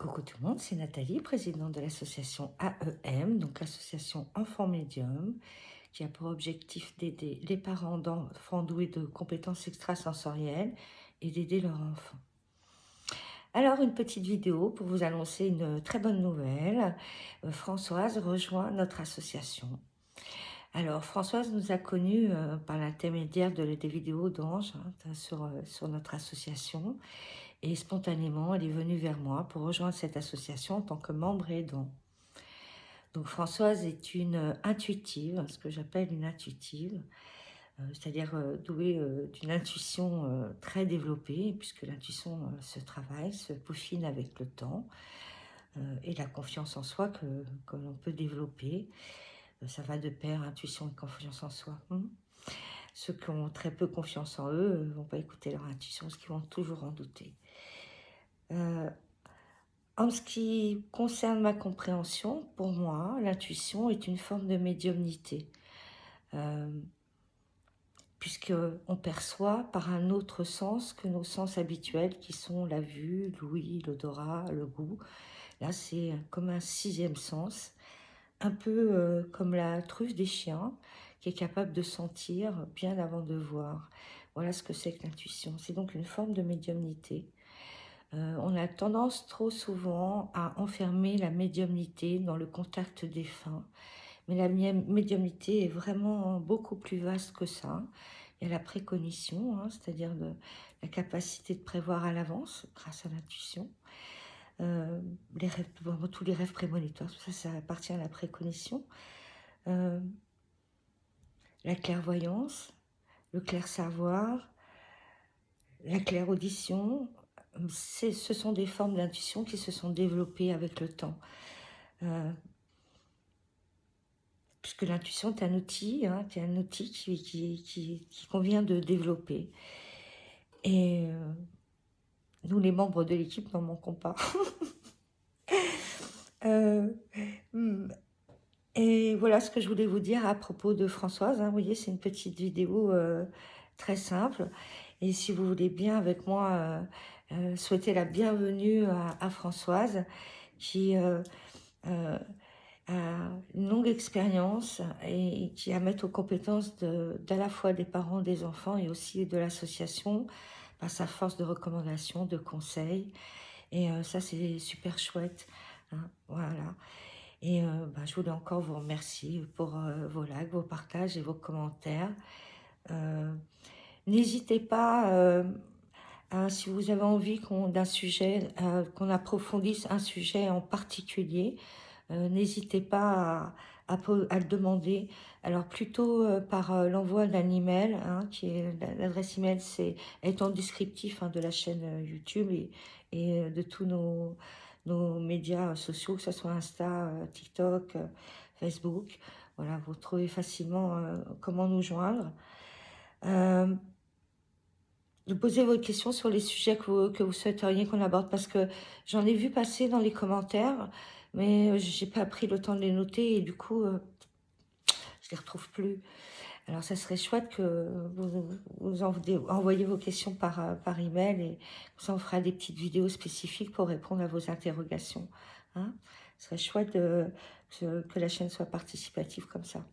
Coucou tout le monde, c'est Nathalie, présidente de l'association AEM, donc l'association Enfants Médium, qui a pour objectif d'aider les parents d'enfants doués de compétences extrasensorielles et d'aider leurs enfants. Alors, une petite vidéo pour vous annoncer une très bonne nouvelle. Françoise rejoint notre association. Alors, Françoise nous a connus par l'intermédiaire des vidéos d'Ange sur notre association. Et spontanément, elle est venue vers moi pour rejoindre cette association en tant que membre aidant. Donc Françoise est une intuitive, ce que j'appelle une intuitive, c'est-à-dire douée d'une intuition très développée, puisque l'intuition se travaille, se peaufine avec le temps, et la confiance en soi que l'on peut développer. Ça va de pair, intuition et confiance en soi. Ceux qui ont très peu confiance en eux ne vont pas écouter leur intuition, parce qu'ils vont toujours en douter. En ce qui concerne ma compréhension, pour moi, l'intuition est une forme de médiumnité, puisqu'on perçoit par un autre sens que nos sens habituels, qui sont la vue, l'ouïe, l'odorat, le goût. Là, c'est comme un sixième sens, un peu comme la truffe des chiens, qui est capable de sentir bien avant de voir. Voilà ce que c'est que l'intuition. C'est donc une forme de médiumnité. On a tendance trop souvent à enfermer la médiumnité dans le contact défunt. Mais la médiumnité est vraiment beaucoup plus vaste que ça. Il y a la précognition, c'est-à-dire la capacité de prévoir à l'avance grâce à l'intuition. Les rêves, tous les rêves prémonitoires, tout ça, ça appartient à la précognition. La clairvoyance, le clair-savoir, la clairaudition, ce sont des formes d'intuition qui se sont développées avec le temps. Puisque l'intuition est un outil, qui convient de développer. Et nous, les membres de l'équipe, n'en manquons pas. Et voilà ce que je voulais vous dire à propos de Françoise. Vous voyez, c'est une petite vidéo très simple. Et si vous voulez bien avec moi souhaiter la bienvenue à Françoise, qui a une longue expérience et qui a mettre aux compétences d'à la fois des parents, des enfants et aussi de l'association par sa force de recommandation, de conseil. Et ça, c'est super chouette. Voilà. Et je voulais encore vous remercier pour vos likes, vos partages et vos commentaires. N'hésitez pas, si vous avez envie d'un sujet, qu'on approfondisse un sujet en particulier, n'hésitez pas à le demander. Alors plutôt par l'envoi d'un email, qui est l'adresse email est en descriptif de la chaîne YouTube et de tous nos médias sociaux, que ce soit Insta, TikTok, Facebook. Voilà, vous trouvez facilement comment nous joindre. Posez vos questions sur les sujets que vous souhaiteriez qu'on aborde, parce que j'en ai vu passer dans les commentaires, mais j'ai pas pris le temps de les noter et du coup, je les retrouve plus. Alors, ça serait chouette que vous envoyez vos questions par email et ça, on fera des petites vidéos spécifiques pour répondre à vos interrogations. Ce serait chouette que la chaîne soit participative comme ça.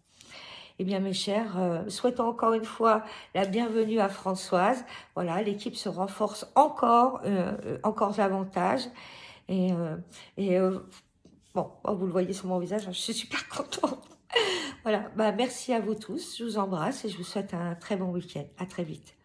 Eh bien, mes chers, souhaitons encore une fois la bienvenue à Françoise. Voilà, l'équipe se renforce encore davantage. Et bon, vous le voyez sur mon visage, je suis super contente. Voilà, merci à vous tous. Je vous embrasse et je vous souhaite un très bon week-end. À très vite.